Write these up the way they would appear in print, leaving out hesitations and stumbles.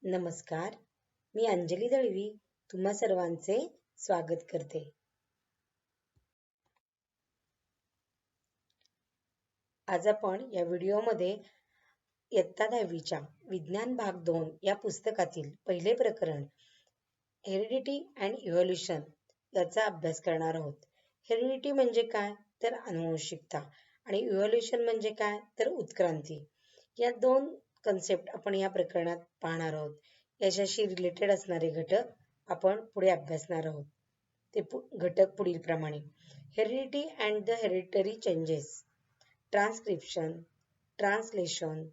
नमस्कार, मी अंजली दळवी तुम्हा सर्वांचे स्वागत करते. आज आपण या व्हिडिओमध्ये इयत्ता 10वीच्या विज्ञान भाग 2 या पुस्तकातील पहिले प्रकरण हेरिडिटी अँड इव्होल्यूशन याचा अभ्यास करणार आहोत. हेरिडिटी म्हणजे काय तर अनुवंशिकता आणि इव्होल्यूशन म्हणजे काय तर उत्क्रांती. या दोन कन्सेप्ट आपण या प्रकरणात पाहणार आहोत. याच्याशी रिलेटेड असणारे घटक आपण पुढे अभ्यासणार आहोत. ते घटक पुढील प्रमाणे: heredity and the hereditary changes, transcription, translation,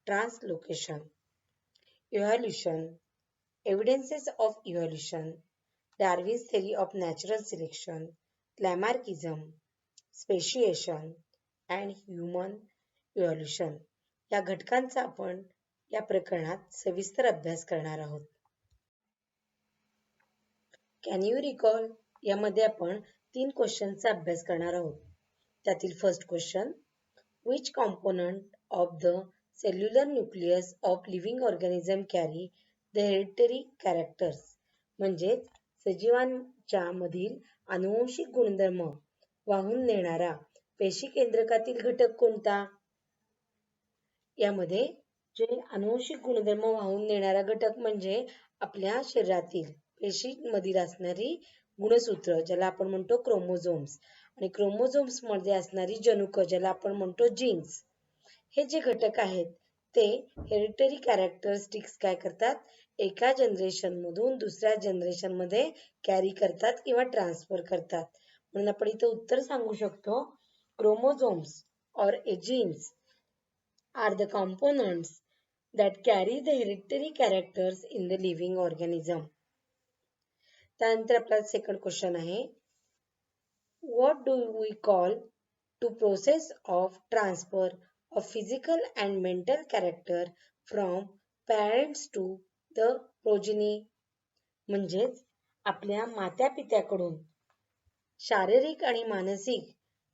translocation, evolution, evidences of evolution, Darwin's theory of natural selection, Lamarckism, speciation and human evolution या घटकांचा आपण या प्रकरणात सविस्तर अभ्यास करणार आहोत. कॅन यू रिकॉल यामध्ये आपण 3 क्वेश्चनचा अभ्यास करणार आहोत. त्यातील first question: which component of the cellular nucleus of living organism carry the hereditary characters? म्हणजे सजीवांच्या मधील अनुवंशिक गुणधर्म वाहून नेणारा पेशी केंद्रकातील घटक कोणता? यामध्ये जे अनुवंशिक गुणधर्म वाहून नेणारा घटक म्हणजे आपल्या शरीरातील पेशींमधील असणारी गुणसूत्र ज्याला आपण म्हणतो क्रोमोझोम्स आणि क्रोमोझोम्स मध्ये असणारी जनुक ज्याला आपण म्हणतो जीन्स. हे जे घटक आहेत ते हेरिडिटरी कॅरेक्टरिस्टिक्स काय करतात? एका जनरेशन मधून दुसऱ्या जनरेशन मध्ये कॅरी करतात किंवा ट्रान्सफर करतात. म्हणून आपण इथे उत्तर सांगू शकतो क्रोमोझोम्स और jeans are the components that carry the hereditary characters in the living organism. त्यानंतर आपला सेकंड क्वेश्चन आहे, what do we call to process of transfer of physical and mental character from parents to the progeny? म्हणजेच आपल्या मात्या पित्याकडून शारीरिक आणि मानसिक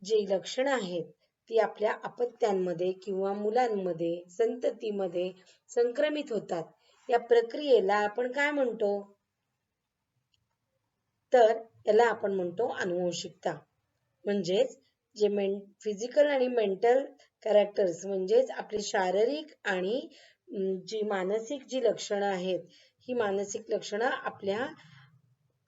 जी लक्षणं आहेत ती आपल्या अपत्यांमध्ये किंवा मुलांमध्ये संततीमध्ये संक्रमित होतात. या प्रक्रियेला आपण काय म्हणतो? तर याला आपण म्हणतो अनुवंशिकता. म्हणजेच जे फिजिकल आणि मेंटल कॅरेक्टर्स म्हणजेच आपले शारीरिक आणि जी मानसिक जी लक्षणं आहेत ही मानसिक लक्षणं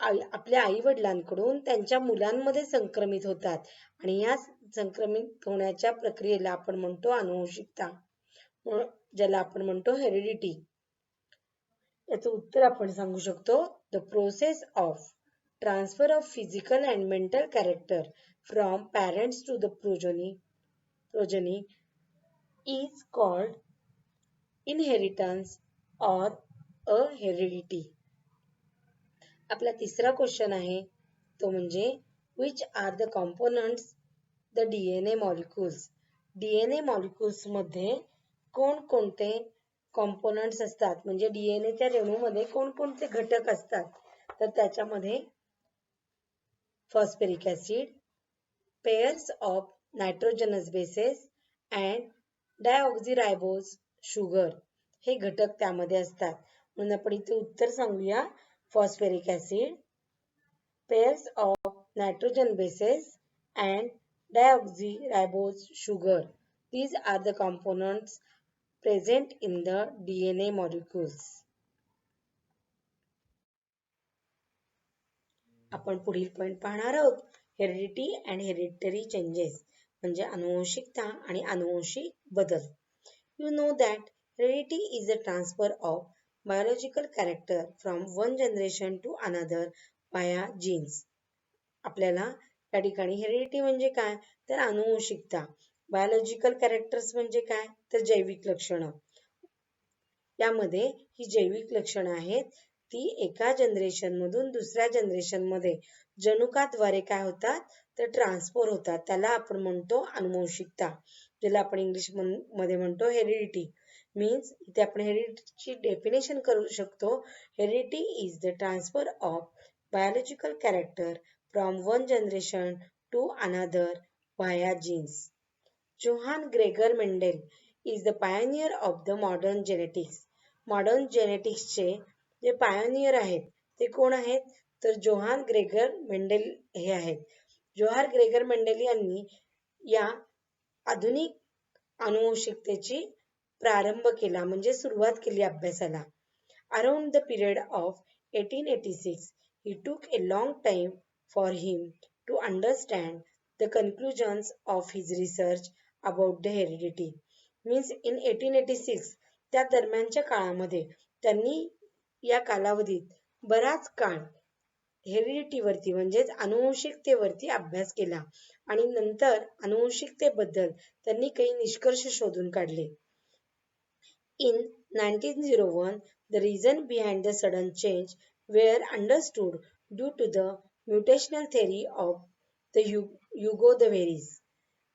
आपल्या आई-वडिलांकडून त्यांच्या मुलांमध्ये संक्रमित होतात आणि या संक्रमित होण्याच्या प्रक्रियेला आपण म्हणतो अनुवंशिकता, ज्याला आपण म्हणतो हेरिडिटी. याचं उत्तर आपण सांगू शकतो the process of transfer of physical and mental character from parents to the progeny is called inheritance or a heredity. आपला तिसरा क्वेश्चन आहे तो म्हणजे which are the components the DNA molecules? DNA molecules मध्ये कोणकोणते components असतात म्हणजे DNA च्या रेणूमध्ये कोणकोणते घटक असतात? तर त्याच्यामध्ये phosphoric acid, pairs of nitrogenous bases and deoxyribose sugar हे घटक त्यामध्ये असतात. म्हणून आपण इथे उत्तर सांगूया phosphoric acid, pairs of nitrogen bases and deoxyribose sugar. These are the components present in the DNA molecules. आपण पुढील पॉइंट पाहणार आहोत हेरिडिटी अँड हेरिडिटरी चेंजेस म्हणजे अनुवंशिकता आणि अनुवंशिक बदल. You know that heredity is the transfer of biological character from one generation to another via genes. आपल्याला या ठिकाणी हेरिडिटी म्हणजे काय तर अनुवंशिकता, बायोलॉजिकल कॅरेक्टर्स म्हणजे काय तर जैविक लक्षणं. यामध्ये ही जैविक लक्षणं आहेत ती एका जनरेशन मधून दुसऱ्या जनरेशन मध्ये जनुकाद्वारे काय होतात तर ट्रान्सफर होतात. त्याला आपण म्हणतो अनुवंशिकता, ज्याला आपण इंग्लिश मध्ये म्हणतो हेरिडिटी. मीन्स इथे आपण हेरिडिटीची डेफिनेशन करू शकतो. Heredity is the transfer of biological character from one generation to another via genes. Johann Gregor Mendel is the pioneer of the modern genetics. Modern जेनेटिक्सचे जे पायोनियर आहेत ते कोण आहेत? तर जोहान ग्रेगर मेंडेल हे आहेत. जोहान ग्रेगर मेंडेल यांनी या आधुनिक आनुवंशिकतेची प्रारंभ केला म्हणजे सुरुवात केली अभ्यासाला. Around the period of 1886, it took a long time for him to understand the conclusions of his research about the heredity. Means in 1886 त्या दरम्यानच्या काळामध्ये त्यांनी या कालावधीत बराच काळ हेरिडिटीवरती म्हणजेच आनुवंशिकतेवरती अभ्यास केला आणि नंतर आनुवंशिकतेबद्दल त्यांनी काही निष्कर्ष शोधून काढले. In 1901, the reason behind the sudden change were understood due to the mutational theory of the Yugo-the-Veris.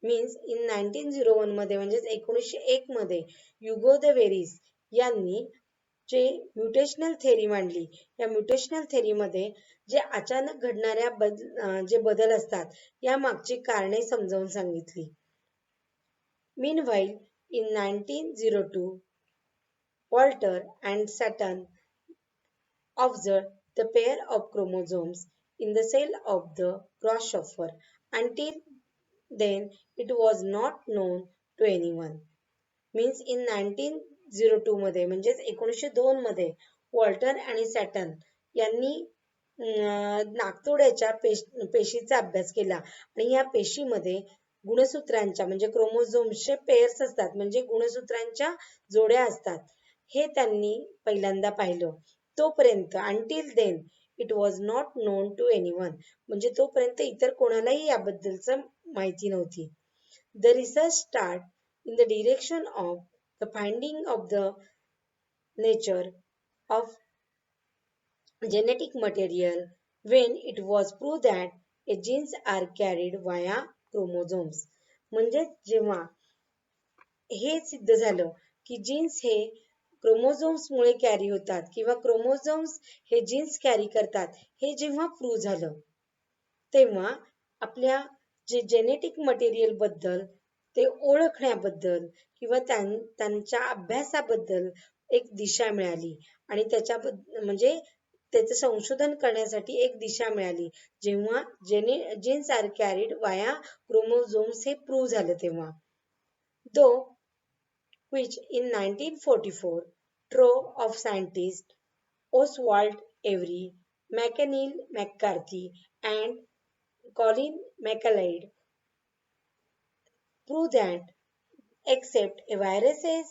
Means in 1901 मध्ये म्हणजेच 1901 मध्ये युगो द वेरिस यांनी जे म्युटेशनल थेरी मांडली. या म्युटेशनल थेरीमध्ये जे अचानक घडणाऱ्या जे बदल असतात या मागची कारणे समजावून सांगितली. Meanwhile, in 1902, Walter and Saturn observed the pair of chromosomes in the cell of the grasshopper. Until then, it was not known to anyone. Means in 1902 मध्ये म्हणजेच 1902 मध्ये वॉल्टर आणि सॅटर्न यांनी नाकतोड्याच्या पेशीचा अभ्यास केला आणि या पेशीमध्ये गुणसूत्रांच्या म्हणजे क्रोमोझोम्सचे पेयर्स असतात म्हणजे गुणसूत्रांच्या जोड्या असतात हे त्यांनी पहिल्यांदा पाहिलं. तोपर्यंत until then it was not known to anyone म्हणजे तोपर्यंत इतर कोणालाही याबद्दलचं माहिती नव्हती. The research start in the direction of the finding of the nature of genetic material when it was proved that genes are carried via chromosomes. म्हणजे जेव्हा हे सिद्ध झालं की जीन्स हे क्रोमोझोम्समुळे कॅरी होतात किंवा क्रोमोझोम्स हे जीन्स कॅरी करतात हे जेव्हा प्रूव्ह झालं तेव्हा आपल्या जे जेनेटिक मटेरियल बद्दल ते ओळखण्याबद्दल किंवा त्यांच्या अभ्यासाबद्दल एक दिशा मिळाली आणि म्हणजे त्याचं संशोधन करण्यासाठी एक दिशा मिळाली जेव्हा जीन्स आर कॅरीड वाया क्रोमोझोम्स हे प्रूव्ह झालं तेव्हा. Though which in 1944 trove of scientists Oswald Avery, McNeil McCarthy and Colin McLeod prove that except viruses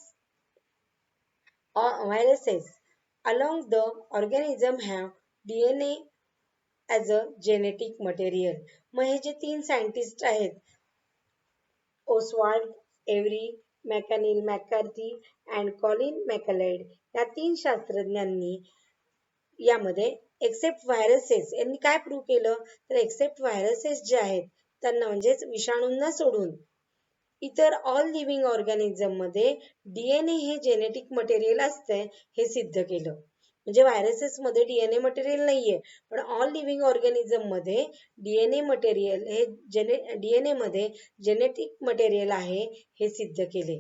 along the organism have DNA as a genetic material. मग हे जे 3 scientist आहेत Oswald every, मॅकॅनिल मॅककार्थी and Colin मॅकलेड या 3 शास्त्रज्ञांनी यामध्ये accept viruses यांनी काय prove केलं तर एक्सेप्ट व्हायरसेस जे आहेत त्यांना म्हणजेच विषाणूंना सोडून इतर ऑल लिव्हिंग ऑर्गॅनिझम मध्ये डीएनए हे जेनेटिक मटेरियल असते हे सिद्ध केलं. म्हणजे व्हायरसेस मध्ये डीएनए मटेरियल नाहीये पण ऑल लिव्हिंग ऑर्गॅनिझम मध्ये डीएनए मटेरियल हे डीएनए मध्ये जेनेटिक मटेरियल आहे हे सिद्ध केले.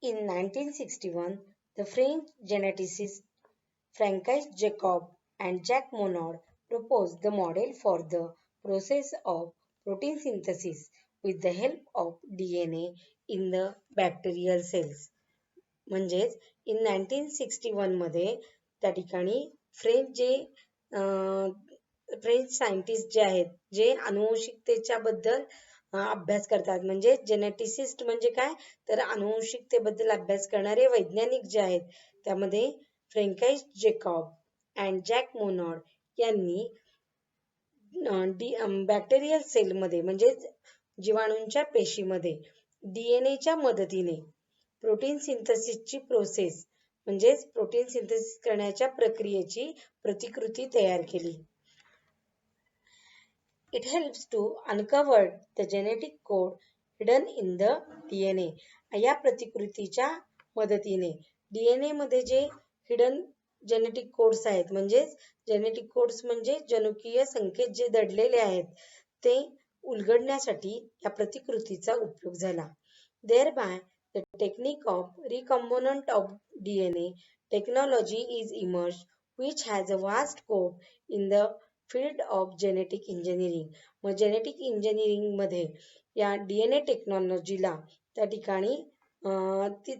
In 1961, the French geneticists Francois Jacob and Jacques Monod proposed the model for the process of protein synthesis with the help of DNA in the bacterial cells. म्हणजेच in 1961 मध्ये त्या ठिकाणी French scientist जे आहेत जे आनुवंशिकतेच्या बद्दल अभ्यास करतात म्हणजे जेनेटिसिस्ट म्हणजे काय तर आनुवंशिकतेबद्दल अभ्यास करणारे वैज्ञानिक जे आहेत त्यामध्ये फ्रँकाइस जेकॉब अँड जॅक मोनॉड यांनी बॅक्टेरियल सेलमध्ये म्हणजे जीवाणूंच्या पेशीमध्ये डीएनएच्या मदतीने प्रोटीन सिंथेसिसची प्रोसेस म्हणजे प्रोटीन सिंथेसिस करण्याच्या प्रक्रियेची प्रतिकृती तयार केली. It helps to uncover the genetic code hidden in the DNA. या प्रतिकृतीच्या मदतीने डीएनए मध्ये जे हिडन जेनेटिक कोड्स आहेत म्हणजे जेनेटिक कोड्स म्हणजे जनुकीय संकेत जे दडलेले आहेत ते उलगडण्यासाठी या प्रतिकृतीचा उपयोग झाला. Thereby, the technique of recombinant of DNA technology is emerged, which has a vast scope in the field of genetic engineering. मग जेनेटिक इंजिनिअरिंग मध्ये या DNA टेक्नॉलॉजीला त्या ठिकाणी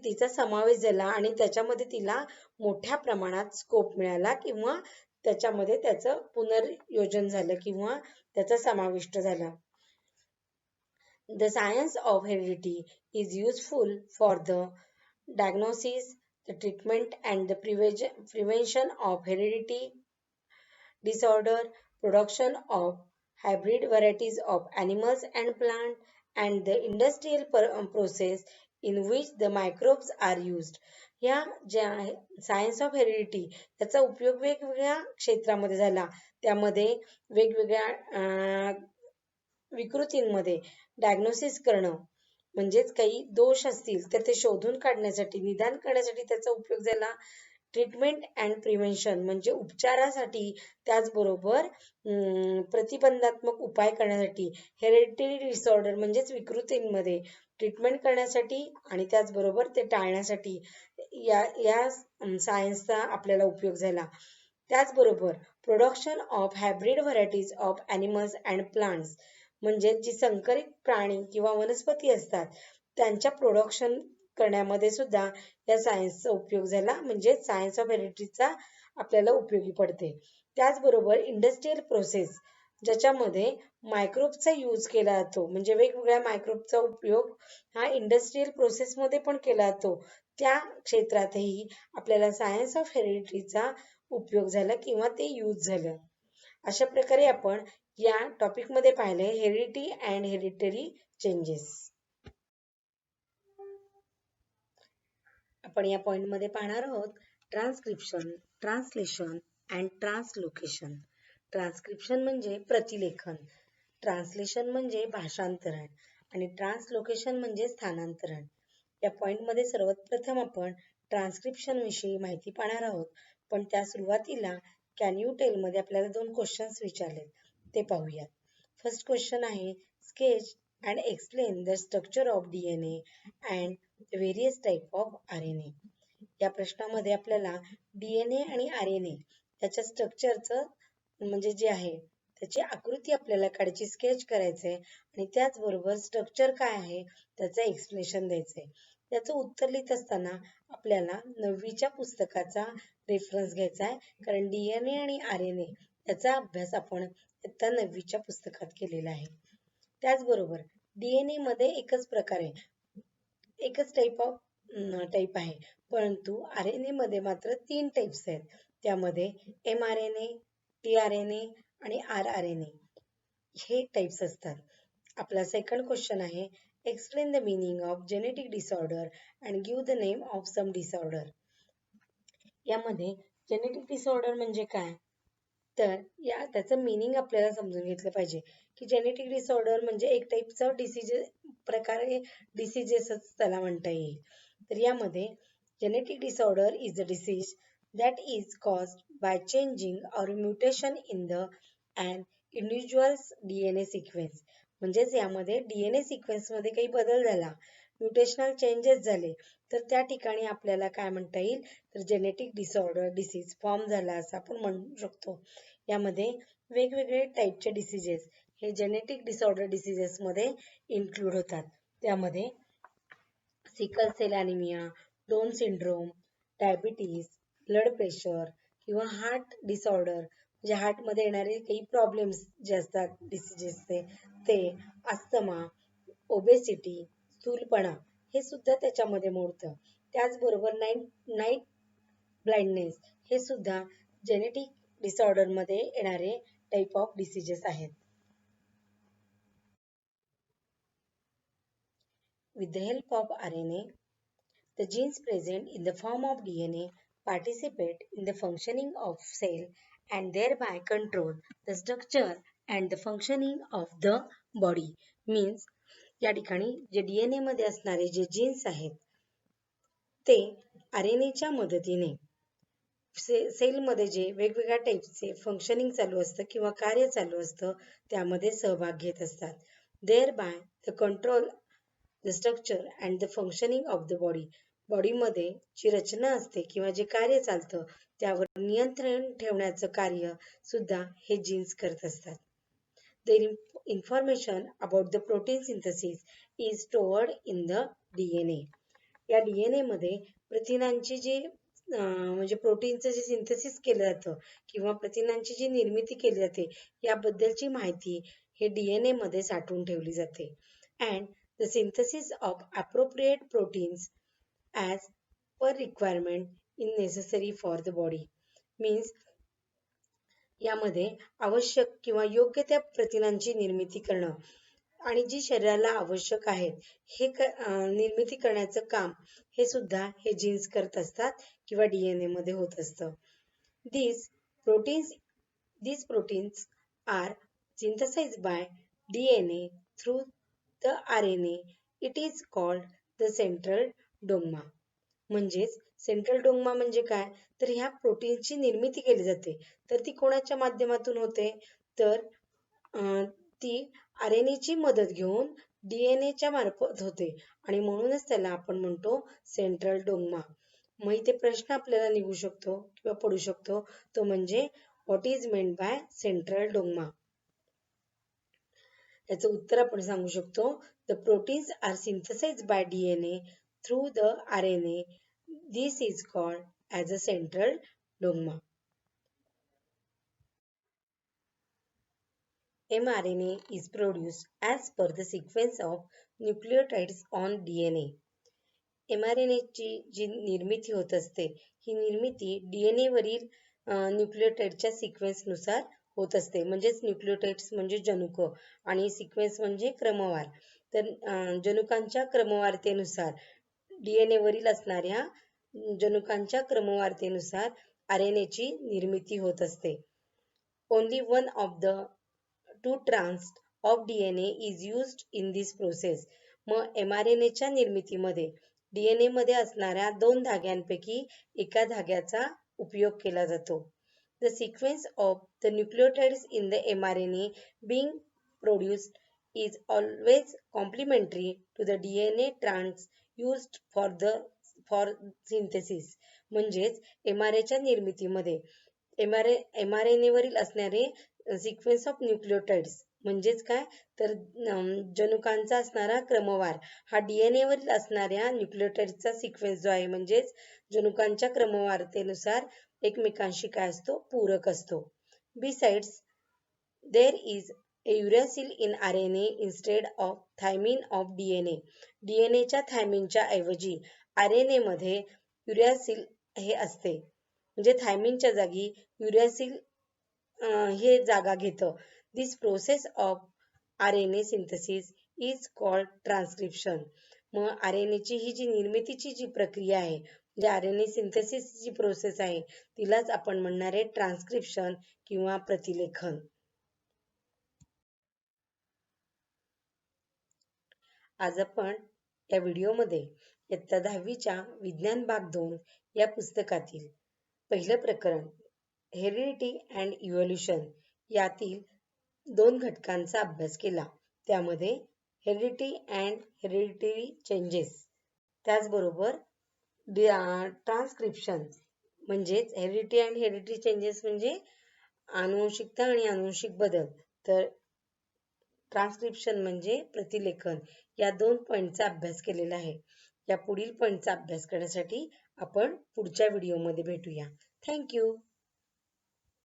तिचा समावेश झाला आणि त्याच्यामध्ये तिला मोठ्या प्रमाणात स्कोप मिळाला किंवा त्याच्यामध्ये त्याचं पुनर्योजन झालं किंवा त्याचा समाविष्ट झाला. The science of heredity is useful for the diagnosis, the treatment, and the prevention of heredity disorder, production of hybrid varieties of animals and plants, and the industrial process in which the microbes are used. या ज्या science of heredity याचा उपयोग वेगवेगळ्या क्षेत्रामध्ये झाला. त्यामध्ये वेगवेगळ्या विकृतींमध्ये diagnosis करणं म्हणजेच काही दोष असतील तर ते शोधून काढण्यासाठी निदान करण्यासाठी त्याचा उपयोग झाला. ट्रीटमेंट अँड प्रिव्हेन्शन म्हणजे उपचारासाठी त्याचबरोबर प्रतिबंधात्मक उपाय करण्यासाठी. हेरिडिटरी डिसऑर्डर म्हणजेच विकृतींमध्ये ट्रीटमेंट करण्यासाठी आणि त्याचबरोबर ते टाळण्यासाठी या सायन्सचा आपल्याला उपयोग झाला. त्याचबरोबर production of hybrid varieties of animals and plants म्हणजे जी संकरित प्राणी किंवा वनस्पती असतात त्यांच्या प्रोडक्शन करण्यामध्ये सुद्धा या सायन्सचा उपयोग झाला. म्हणजे सायन्स ऑफ हेरिडिटीचा आपल्याला उपयोगी पडते. त्याचबरोबर इंडस्ट्रियल प्रोसेस ज्याच्यामध्ये मायक्रोबचा यूज केला जातो म्हणजे वेगवेगळ्या मायक्रोबचा उपयोग हा इंडस्ट्रियल प्रोसेसमध्ये पण केला जातो. त्या क्षेत्रातही आपल्याला सायन्स ऑफ हेरिडिटीचा उपयोग झाला किंवा ते यूज झालं. अशा प्रकारे आपण या टॉपिकमध्ये पाहिले हेरिडिटी अँड हेरिडिटरी चेंजेस. आपण या पॉइंटमध्ये पाहणार आहोत transcription, translation and translocation. Transcription म्हणजे प्रतिलेखन, ट्रान्सलेशन म्हणजे भाषांतरण आणि ट्रान्सलोकेशन म्हणजे स्थानांतरण. या पॉइंटमध्ये सर्वात प्रथम आपण ट्रान्सक्रिप्शन विषयी माहिती पाहणार आहोत. पण त्या सुरुवातीला कॅन यू टेल मध्ये आपल्याला 2 क्वेश्चन्स विचारले ते पाहूयात. फर्स्ट क्वेश्चन आहे sketch and explain the structure of DNA and various type of RNA. या प्रश्नामध्ये आपल्याला DNA आणि RNA याच्या स्ट्रक्चरचं म्हणजे जे आहे त्याची आकृती आपल्याला काढायची, स्केच करायचंय आणि त्याचबरोबर स्ट्रक्चर काय आहे त्याचं एक्सप्लेनेशन द्यायचंय. त्याचं उत्तर लिहित असताना आपल्याला 9वीच्या पुस्तकाचा रेफरन्स घ्यायचा आहे, कारण DNA आणि RNA याचा अभ्यास आपण इयत्ता 9वीच्या पुस्तकात केलेला आहे. त्याचबरोबर DNA मध्ये एकच प्रकार आहे, एकच टाईप आहे, परंतु RNA मध्ये मात्र 3 टाइप्स आहेत. त्यामध्ये mRNA, tRNA आणि rRNA हे टाइप्स असतात. आपला सेकंड क्वेश्चन आहे explain the meaning of genetic disorder and give the name of some disorder. यामध्ये जेनेटिक डिसऑर्डर म्हणजे काय तर त्याचं मीनिंग आपल्याला समजून घेतलं पाहिजे की जेनेटिक डिसऑर्डर म्हणजे एक टाइपचा प्रकारे डिसीजेसच त्याला म्हणता येईल. तर यामध्ये genetic disorder is a disease that is caused by changing or mutation in the an individual's DNA sequence. म्हणजेच यामध्ये DNA सिक्वेन्स मध्ये काही बदल झाला, म्युटेशनल चेंजेस झाले तर त्या ठिकाणी आपल्याला काय म्हणता येईल तर जेनेटिक डिसऑर्डर डिसीज फॉर्म झाला असं आपण म्हणू शकतो. यामध्ये वेगवेगळे टाइपचे डिसीजेस हे जेनेटिक डिसऑर्डर डिसीजेस मध्ये इन्क्लूड होतात. त्यामध्ये sickle cell anaemia, Down syndrome, diabetes, blood pressure किंवा हार्ट डिसऑर्डर म्हणजे हार्टमध्ये येणारे काही प्रॉब्लेम्स जे असतात डिसीजेसचे ते, अस्थमा, ओबेसिटी, स्थूलपणा हे सुद्धा त्याच्यामध्ये मोडतं. त्याचबरोबर नाईट ब्लाइंडनेस हे सुद्धा जेनेटिक डिसऑर्डर मध्ये येणारे टाइप ऑफ डिसीजेस आहेत. With the help of RNA, the genes present in the form of DNA participate in the functioning of cell and thereby control the structure and the functioning of the body. Means या ठिकाणी जे DNA मध्ये असणारे जे jeans आहेत ते RNA च्या मदतीने सेलमध्ये जे वेगवेगळ्या टाइपचे फंक्शनिंग चालू असतं किंवा कार्य चालू असतं त्यामध्ये सहभाग घेत असतात. Thereby the control the structure and the functioning of the body. बॉडीमध्ये जी रचना असते किंवा जे कार्य चालतं त्यावर नियंत्रण ठेवण्याचं कार्य सुद्धा हे जीन्स करत असतात. Their information about the protein synthesis is stored in the DNA. या DNA मध्ये प्रथिनांची जी म्हणजे प्रोटीनचं जे सिंथेसिस केलं जातं किंवा प्रथिनांची जी निर्मिती केली जाते याबद्दलची माहिती हे DNA मध्ये साठवून ठेवली जाते. And the synthesis of appropriate proteins as per requirement is necessary for the body. Means यामध्ये आवश्यक किंवा योग्य त्या प्रथिनांची निर्मिती करणं आणि जी शरीराला आवश्यक आहेत हे निर्मिती करण्याचं काम हे सुद्धा हे जीन्स करत असतात किंवा DNA मध्ये होत असतं. These proteins are synthesized by DNA through the RNA. It is called the central dogma. म्हणजेच सेंट्रल डोग्मा म्हणजे काय, तर ह्या प्रोटीनची निर्मिती केली जाते. तर ती कोणाच्या माध्यमातून होते, तर ती RNA ची मदत घेऊन DNA च्या मार्फत होते आणि म्हणूनच त्याला आपण म्हणतो सेंट्रल डोग्मा. मग इथे प्रश्न आपल्याला निघू शकतो किंवा पडू शकतो तो म्हणजे what is meant by central dogma. याचं उत्तर आपण सांगू शकतो the proteins are synthesised by DNA through the RNA. This is called as a central dogma. mRNA is produced as per the sequence of nucleotides on DNA. mRNA ची जी निर्मिती होत असते ही निर्मिती DNA वरील न्यूक्लियोटाइडच्या सिक्वेन्स नुसार होत असते. म्हणजेच न्यूक्लियोटाइड्स म्हणजे जनुक आणि सिक्वेन्स म्हणजे क्रमवार. तर जनुकांच्या क्रमवारतेनुसार DNA वरील असणाऱ्या जनुकांच्या क्रमवारतेनुसार RNA ची निर्मिती होत असते. Only one of the two strands of DNA is used in this process. मग mRNA च्या निर्मितीमध्ये DNA मध्ये असणाऱ्या 2 धाग्यांपैकी एका धाग्याचा उपयोग केला जातो. The sequence of the nucleotides in the mRNA being produced is always complementary to the DNA strands used for synthesis. म्हणजेच mRNA च्या निर्मितीमध्ये mRNA वरील असणारे सिक्वेन्स ऑफ न्यूक्लियोटाइड्स म्हणजेच काय, तर जनुकांचा असणारा क्रमवार हा DNA वरील असणाऱ्या न्यूक्लियोटाइड्सचा सिक्वेन्स जो आहे म्हणजेच जनुकांच्या क्रमवारतेनुसार एकमेकांशी काय असतो, पूरक असतो. Besides, there is a uracil in RNA instead of thymine of DNA. DNA च्या थायमिनच्या ऐवजी RNA मध्ये युरॅसिल हे असते. म्हणजे थायमिनच्या जागी युरॅसिल हे जागा घेतं. This process of RNA synthesis is called transcription. मग RNA ची ही जी निर्मितीची जी प्रक्रिया आहे म्हणजे RNA सिंथेसिस जी प्रोसेस आहे तिलाच आपण म्हणणार आहे ट्रान्सक्रिप्शन किंवा प्रतिलेखन. आज आपण या व्हिडिओमध्ये इयत्ता 10वीच्या विज्ञान भाग 2 या पुस्तकातील पहिलं प्रकरण हेरिडिटी अँड इव्होल्यूशन यातील 2 घटकांचा अभ्यास केला. त्यामध्ये हेरिडिटी अँड हेरिडिटरी चेंजेस त्याचबरोबर ट्रान्सक्रिप्शन म्हणजेच हेरिडिटी अँड हेरिडिटरी चेंजेस म्हणजे आनुवंशिकता आणि आनुवंशिक बदल, तर ट्रान्सक्रिप्शन म्हणजे प्रतिलेखन. या 2 पॉइंटचा अभ्यास केलेला आहे. या पुढील पॉइंटचा अभ्यास करण्यासाठी आपण पुढच्या व्हिडिओमध्ये भेटूया. Thank you.